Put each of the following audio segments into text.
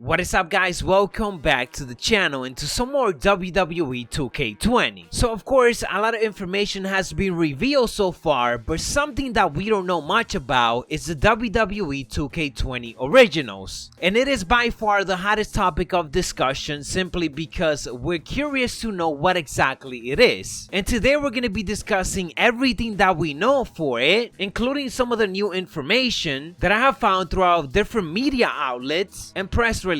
What is up, guys? Welcome back to the channel and to some more WWE 2K20. So of course, a lot of information has been revealed so far, but something that we don't know much about is the WWE 2K20 Originals. And it is by far the hottest topic of discussion simply because we're curious to know what exactly it is. And today we're going to be discussing everything that we know for it, including some of the new information that I have found throughout different media outlets and press releases.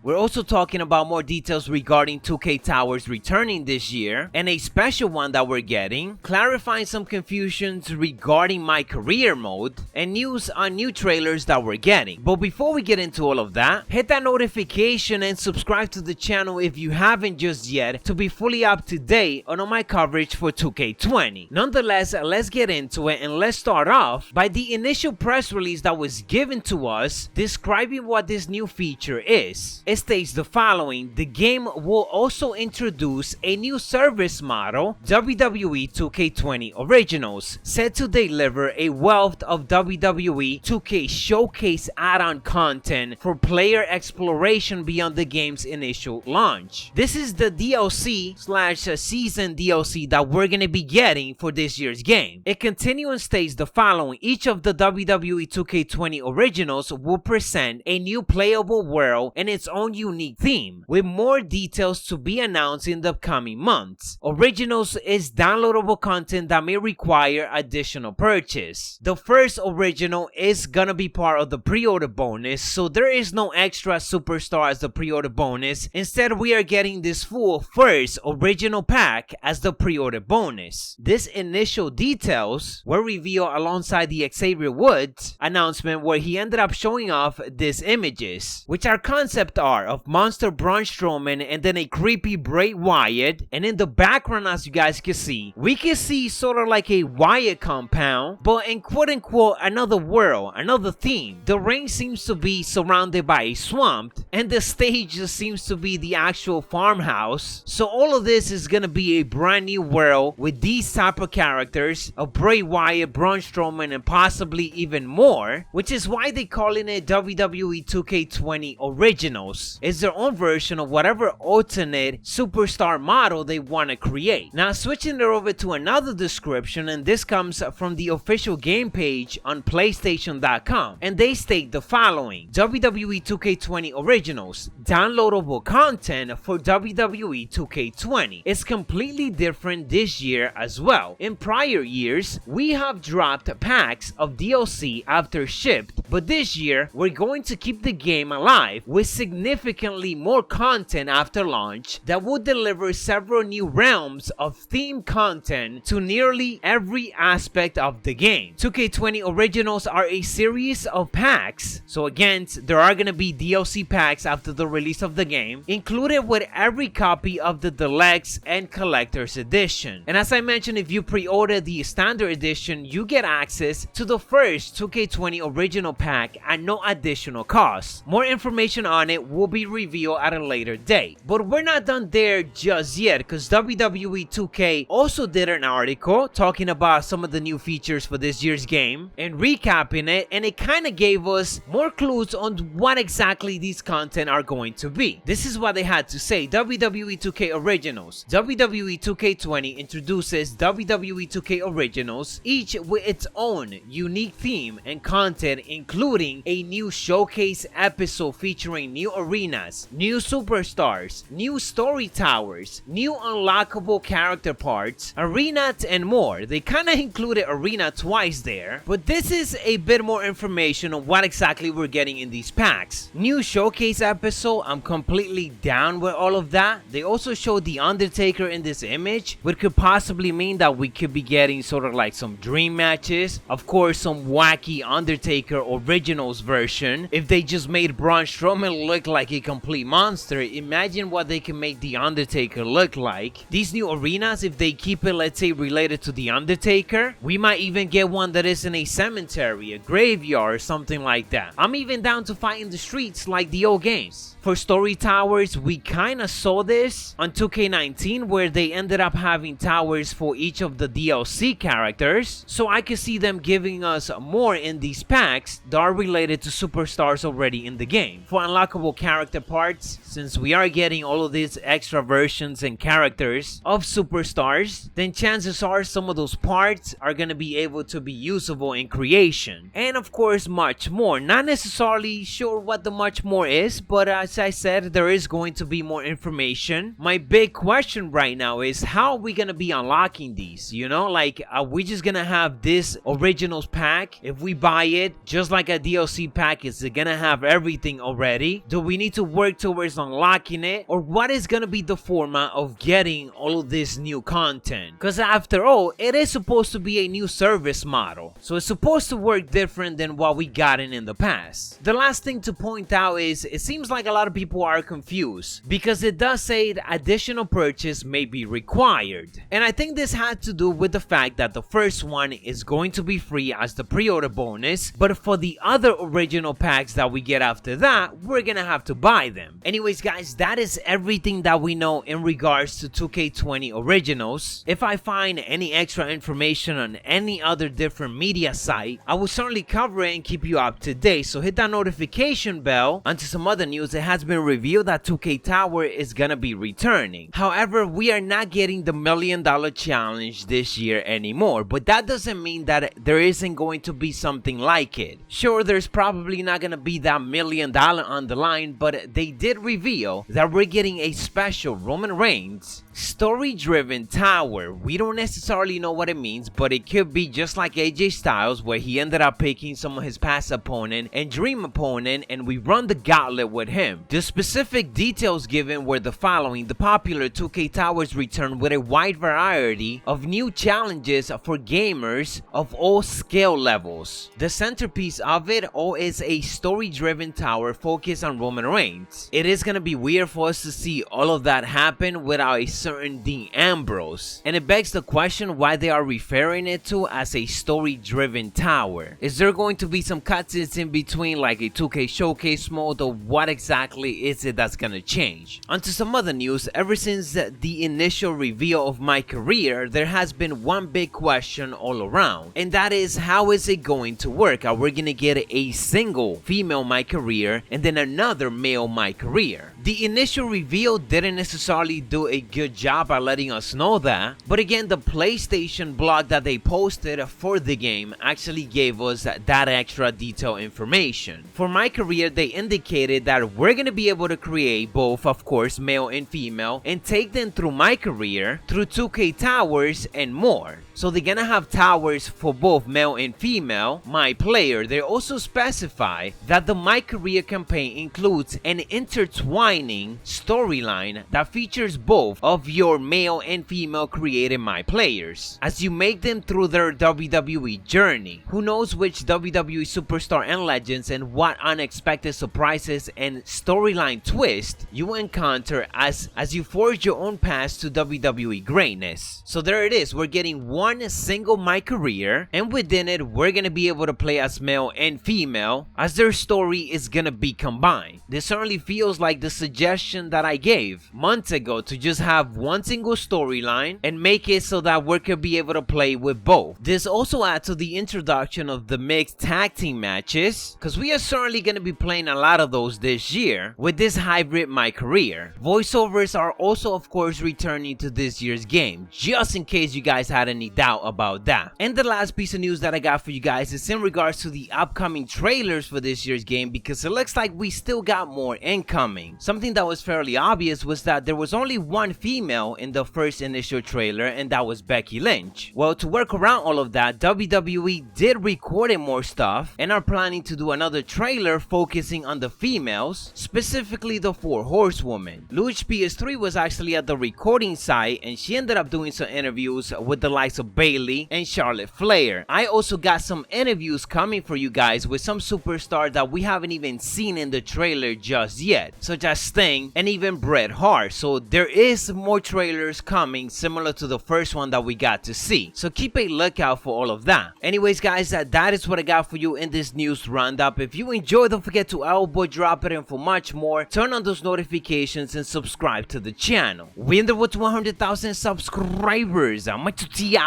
We're also talking about more details regarding 2K Towers returning this year and a special one that we're getting, clarifying some confusions regarding MyCAREER mode, and news on new trailers that we're getting. But before we get into all of that, hit that notification and subscribe to the channel if you haven't just yet to be fully up to date on all my coverage for 2K20. Nonetheless, let's get into it and let's start off by the initial press release that was given to us describing what this new feature is. It states the following: the game will also introduce a new service model, WWE 2K20 Originals, set to deliver a wealth of WWE 2K Showcase add-on content for player exploration beyond the game's initial launch. This is the DLC/season DLC that we're gonna be getting for this year's game. It continues and states the following: each of the WWE 2K20 Originals will present a new playable world and its own unique theme, with more details to be announced in the coming months. Originals is downloadable content that may require additional purchase. The first original is gonna be part of the pre-order bonus, so there is no extra superstar as the pre-order bonus. Instead, we are getting this full first original pack as the pre-order bonus. This initial details were revealed alongside the Xavier Woods announcement, where he ended up showing off these images, which are concept art of monster Braun Strowman and then a creepy Bray Wyatt. And in the background, as you guys can see, we can see sort of like a Wyatt compound, but in quote-unquote another world, another theme. The ring seems to be surrounded by a swamp, and the stage just seems to be the actual farmhouse. So all of this is gonna be a brand new world with these type of characters of Bray Wyatt, Braun Strowman, and possibly even more, which is why they calling it WWE 2K20 Originals. It's their own version of whatever alternate superstar model they want to create. Now switching it over to another description, and this comes from the official game page on PlayStation.com, and they state the following: WWE 2K20 Originals, downloadable content for WWE 2K20. It's completely different this year as well. In prior years, we have dropped packs of DLC after shipped, but this year we're going to keep the game alive with significantly more content after launch that will deliver several new realms of themed content to nearly every aspect of the game. 2K20 Originals are a series of packs, so again, there are going to be DLC packs after the release of the game, included with every copy of the Deluxe and Collector's Edition. And as I mentioned, if you pre-order the Standard Edition, you get access to the first 2K20 Original pack at no additional cost. More information on it will be revealed at a later date. But we're not done there just yet, because WWE 2K also did an article talking about some of the new features for this year's game and recapping it, and it kind of gave us more clues on what exactly these content are going to be. This is what they had to say: WWE 2K Originals. WWE 2K20 introduces WWE 2K Originals, each with its own unique theme and content, including a new showcase episode featuring new arenas, new superstars, new story towers, new unlockable character parts, arenas, and more. They kind of included arena twice there, but this is a bit more information on what exactly we're getting in these packs. New showcase episode, I'm completely down with all of that. They also showed the Undertaker in this image, which could possibly mean that we could be getting sort of like some dream matches, of course some wacky Undertaker Originals version. If they just made Braun Strowman look like a complete monster, imagine what they can make the Undertaker look like. These new arenas, if they keep it, let's say, related to the Undertaker, we might even get one that is in a cemetery, a graveyard, or something like that. I'm even down to fight in the streets like the old games. For story towers, we kinda saw this on 2K19, where they ended up having towers for each of the DLC characters, so I could see them giving us more in these packs items that are related to superstars already in the game. For unlockable character parts, since we are getting all of these extra versions and characters of superstars, then chances are some of those parts are going to be able to be usable in creation. And of course, much more. Not necessarily sure what the much more is, but as I said, there is going to be more information. My big question right now is, how are we going to be unlocking these? You know, like, are we just going to have this originals pack? If we buy it, just like a DLC pack, is it going to have everything already? Do we need to work towards unlocking it? Or what is going to be the format of getting all of this new content? Because after all, it is supposed to be a new service model, so it's supposed to work different than what we gotten in the past. The last thing to point out is, it seems like a lot of people are confused because it does say that additional purchase may be required, and I think this had to do with the fact that the first one is going to be free as the pre-order bonus, but for the other original packs that we get after that, we're gonna have to buy them. Anyways guys, that is everything that we know in regards to 2K20 originals. If I find any extra information on any other different media site, I will certainly cover it and keep you up to date, so hit that notification bell. Onto some other news, it has been revealed that 2K Tower is gonna be returning. However, we are not getting the $1 million challenge this year anymore, but that doesn't mean that there isn't going to be something like it. Sure, there's probably not gonna be that $1 million on the line, but they did reveal that we're getting a special Roman Reigns story-driven tower. We don't necessarily know what it means, but it could be just like AJ Styles, where he ended up picking some of his past opponent and dream opponent, and we run the gauntlet with him. The specific details given were the following: the popular 2K Towers return with a wide variety of new challenges for gamers of all skill levels. The centerpiece of it all is a story-driven tower focused on Roman Reigns. It is gonna be weird for us to see all of that happen without a certain Dean Ambrose, and it begs the question why they are referring it to as a story-driven tower. Is there going to be some cutscenes in between, like a 2K showcase mode, or what exactly is it that's gonna change? Onto some other news, ever since the initial reveal of MyCAREER, there has been one big question all around, and that is, how is it going to work? Are we gonna get a single female MyCAREER and then another male MyCAREER? The initial reveal didn't necessarily do a good job at letting us know that, but again, the PlayStation blog that they posted for the game actually gave us that extra detailed information. For MyCAREER, they indicated that we're gonna be able to create both, of course, male and female, and take them through MyCAREER, through 2K Towers, and more. So they're gonna have towers for both male and female MyPlayer. They also specify that the MyCAREER campaign includes an intertwining storyline that features both of your male and female created MyPlayers as you make them through their WWE journey. Who knows which WWE superstar and legends and what unexpected surprises and storyline twist you encounter as you forge your own path to WWE greatness. So there it is, we're getting one single MyCAREER, and within it we're gonna be able to play as male and female as their story is gonna be combined. This certainly feels like the suggestion that I gave months ago, to just have one single storyline and make it so that we could be able to play with both. This also adds to the introduction of the mixed tag team matches, because we are certainly gonna be playing a lot of those this year with this hybrid MyCAREER. Voiceovers are also of course returning to this year's game, just in case you guys had any doubt about that. And the last piece of news that I got for you guys is in regards to the upcoming trailers for this year's game, because it looks like we still got more incoming. Something that was fairly obvious was that there was only one female in the first initial trailer, and that was Becky Lynch. Well, to work around all of that, WWE did record more stuff and are planning to do another trailer focusing on the females, specifically the 4 horsewomen. Luch PS3 was actually at the recording site, and she ended up doing some interviews with the likes of Bailey and Charlotte Flair. I also got some interviews coming for you guys with some superstars that we haven't even seen in the trailer just yet, such as Sting and even Bret Hart. So there is more trailers coming similar to the first one that we got to see, so keep a lookout for all of that. Anyways guys, that is what I got for you in this news roundup. If you enjoyed, don't forget to elbow drop it, and for much more, turn on those notifications and subscribe to the channel. We ended with 100,000 subscribers. I'm Macho T,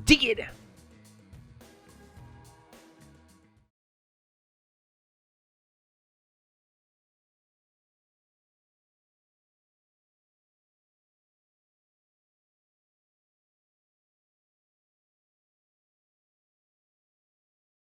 dig it.